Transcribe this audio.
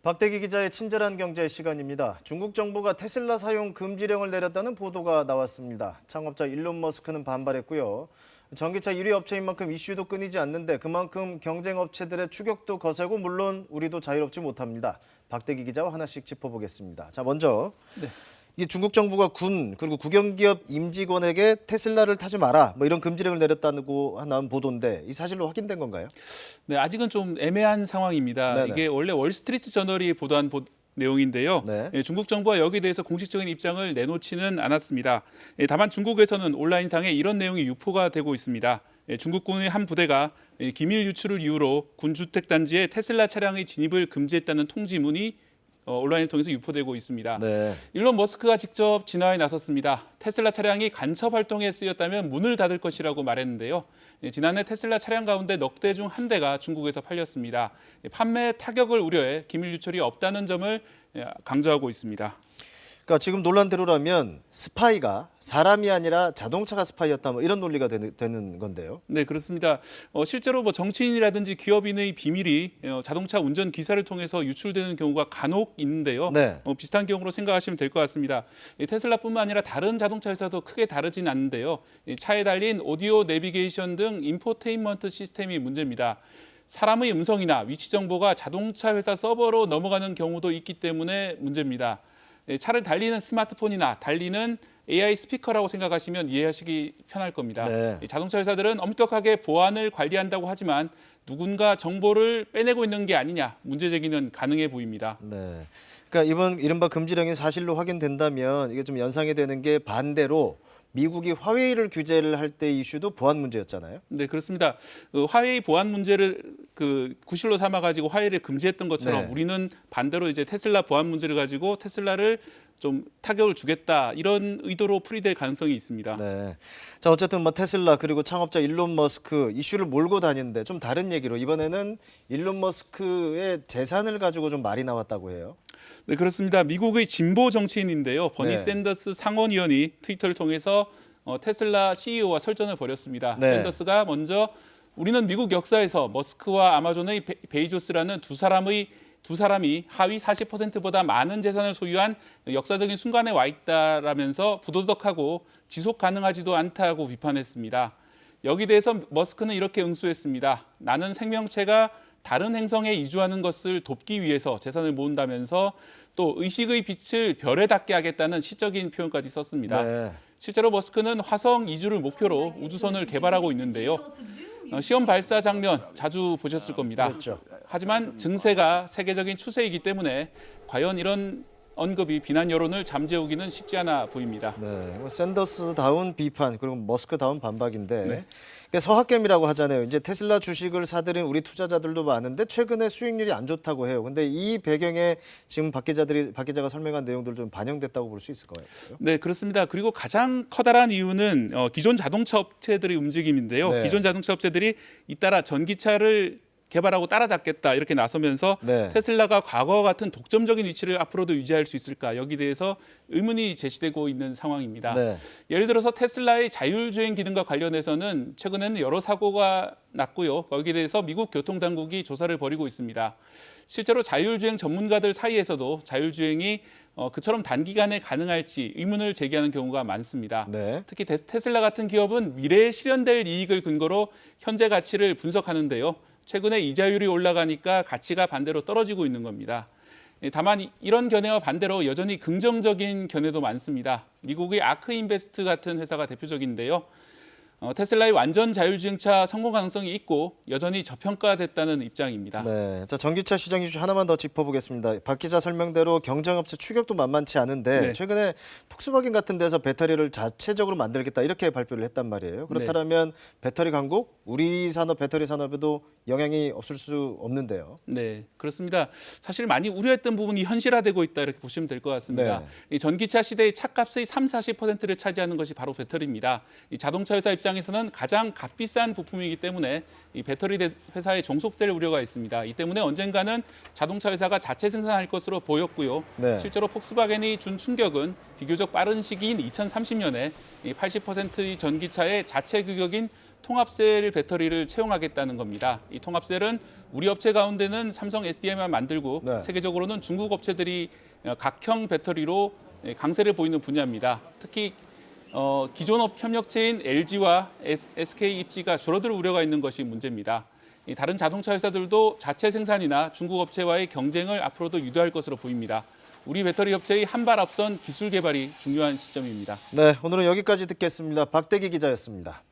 박대기 기자의 친절한 경제 시간입니다. 중국 정부가 테슬라 사용 금지령을 내렸다는 보도가 나왔습니다. 창업자 일론 머스크는 반발했고요. 전기차 1위 업체인 만큼 이슈도 끊이지 않는데 그만큼 경쟁 업체들의 추격도 거세고 물론 우리도 자유롭지 못합니다. 박대기 기자와 하나씩 짚어보겠습니다. 자, 먼저 이 중국 정부가 군 그리고 국영기업 임직원에게 테슬라를 타지 마라 뭐 이런 금지령을 내렸다고 나온 보도인데 이 사실로 확인된 건가요? 네, 아직은 좀 애매한 상황입니다. 네네. 이게 원래 월스트리트 저널이 보도한 내용인데요. 네. 중국 정부가 여기에 대해서 공식적인 입장을 내놓지는 않았습니다. 다만 중국에서는 온라인상에 이런 내용이 유포가 되고 있습니다. 중국군의 한 부대가 기밀 유출을 이유로 군 주택 단지에 테슬라 차량의 진입을 금지했다는 통지문이 온라인을 통해서 유포되고 있습니다. 네. 일론 머스크가 직접 진화에 나섰습니다. 테슬라 차량이 간첩 활동에 쓰였다면 문을 닫을 것이라고 말했는데요. 지난해 테슬라 차량 가운데 넉 대 중 한 대가 중국에서 팔렸습니다. 판매 타격을 우려해 기밀 유출이 없다는 점을 강조하고 있습니다. 그러니까 지금 논란대로라면 스파이가 사람이 아니라 자동차가 스파이였다 뭐 이런 논리가 되는 건데요. 네, 그렇습니다. 실제로 뭐 정치인이라든지 기업인의 비밀이 자동차 운전 기사를 통해서 유출되는 경우가 간혹 있는데요. 네. 비슷한 경우로 생각하시면 될 것 같습니다. 테슬라뿐만 아니라 다른 자동차 회사도 크게 다르진 않는데요. 차에 달린 오디오 내비게이션 등 인포테인먼트 시스템이 문제입니다. 사람의 음성이나 위치 정보가 자동차 회사 서버로 넘어가는 경우도 있기 때문에 문제입니다. 차를 달리는 스마트폰이나 달리는 AI 스피커라고 생각하시면 이해하시기 편할 겁니다. 네. 자동차 회사들은 엄격하게 보안을 관리한다고 하지만 누군가 정보를 빼내고 있는 게 아니냐 문제 제기는 가능해 보입니다. 네. 그러니까 이번 이른바 금지령이 사실로 확인된다면 이게 좀 연상이 되는 게 반대로 미국이 화웨이를 규제를 할 때 이슈도 보안 문제였잖아요. 네, 그렇습니다. 화웨이 보안 문제를 구실로 삼아 가지고 화웨이를 금지했던 것처럼 네. 우리는 반대로 이제 테슬라 보안 문제를 가지고 테슬라를 좀 타격을 주겠다 이런 의도로 풀이될 가능성이 있습니다. 네. 자, 어쨌든 뭐 테슬라 그리고 창업자 일론 머스크 이슈를 몰고 다니는데 좀 다른 얘기로 이번에는 일론 머스크의 재산을 가지고 좀 말이 나왔다고 해요. 네, 그렇습니다. 미국의 진보 정치인인데요. 버니 네. 샌더스 상원의원이 트위터를 통해서 테슬라 CEO와 설전을 벌였습니다. 네. 샌더스가 먼저 우리는 미국 역사에서 머스크와 아마존의 베이조스라는 두 사람이 하위 40%보다 많은 재산을 소유한 역사적인 순간에 와 있다라면서 부도덕하고 지속 가능하지도 않다고 비판했습니다. 여기 대해서 머스크는 이렇게 응수했습니다. 나는 생명체가 다른 행성에 이주하는 것을 돕기 위해서 재산을 모은다면서 또 의식의 빛을 별에 닿게 하겠다는 시적인 표현까지 썼습니다. 네. 실제로 머스크는 화성 이주를 목표로 우주선을 개발하고 있는데요. 시험 발사 장면 자주 보셨을 겁니다. 그렇죠. 하지만 증세가 세계적인 추세이기 때문에 과연 이런 언급이 비난 여론을 잠재우기는 쉽지 않아 보입니다. 네. 뭐 샌더스다운 비판 그리고 머스크다운 반박인데 네. 이게 서학개미라고 하잖아요. 이제 테슬라 주식을 사들인 우리 투자자들도 많은데 최근에 수익률이 안 좋다고 해요. 근데 이 배경에 지금 박 기자가 설명한 내용들 좀 반영됐다고 볼 수 있을 거예요. 네, 그렇습니다. 그리고 가장 커다란 이유는 기존 자동차 업체들의 움직임인데요. 네. 기존 자동차 업체들이 잇따라 전기차를 개발하고 따라잡겠다 이렇게 나서면서 네. 테슬라가 과거와 같은 독점적인 위치를 앞으로도 유지할 수 있을까 여기 대해서 의문이 제기되고 있는 상황입니다. 네. 예를 들어서 테슬라의 자율주행 기능과 관련해서는 최근에는 여러 사고가 났고요. 거기에 대해서 미국 교통당국이 조사를 벌이고 있습니다. 실제로 자율주행 전문가들 사이에서도 자율주행이 그처럼 단기간에 가능할지 의문을 제기하는 경우가 많습니다. 네. 특히 테슬라 같은 기업은 미래에 실현될 이익을 근거로 현재 가치를 분석하는데요. 최근에 이자율이 올라가니까 가치가 반대로 떨어지고 있는 겁니다. 다만 이런 견해와 반대로 여전히 긍정적인 견해도 많습니다. 미국의 아크인베스트 같은 회사가 대표적인데요. 테슬라의 완전 자율주행차 성공 가능성이 있고 여전히 저평가됐다는 입장입니다. 네. 자, 전기차 시장 이슈 하나만 더 짚어보겠습니다. 박 기자 설명대로 경쟁업체 추격도 만만치 않은데 네. 최근에 폭스바겐 같은 데서 배터리를 자체적으로 만들겠다 이렇게 발표를 했단 말이에요. 그렇다면 배터리 강국, 우리 산업 배터리 산업에도 영향이 없을 수 없는데요. 네, 그렇습니다. 사실 많이 우려했던 부분이 현실화되고 있다 이렇게 보시면 될 것 같습니다. 네. 이 전기차 시대의 차값의 30~40%를 차지하는 것이 바로 배터리입니다. 이 자동차 회사 입장에서는 가장 값비싼 부품이기 때문에 이 배터리 회사에 종속될 우려가 있습니다. 이 때문에 언젠가는 자동차 회사가 자체 생산할 것으로 보였고요. 네. 실제로 폭스바겐이 준 충격은 비교적 빠른 시기인 2030년에 이 80%의 전기차의 자체 규격인 통합셀 배터리를 채용하겠다는 겁니다. 이 통합셀은 우리 업체 가운데는 삼성 SDI만 만들고 네. 세계적으로는 중국 업체들이 각형 배터리로 강세를 보이는 분야입니다. 특히 기존 협력체인 LG와 SK 입지가 줄어들 우려가 있는 것이 문제입니다. 다른 자동차 회사들도 자체 생산이나 중국 업체와의 경쟁을 앞으로도 유도할 것으로 보입니다. 우리 배터리 업체의 한 발 앞선 기술 개발이 중요한 시점입니다. 네, 오늘은 여기까지 듣겠습니다. 박대기 기자였습니다.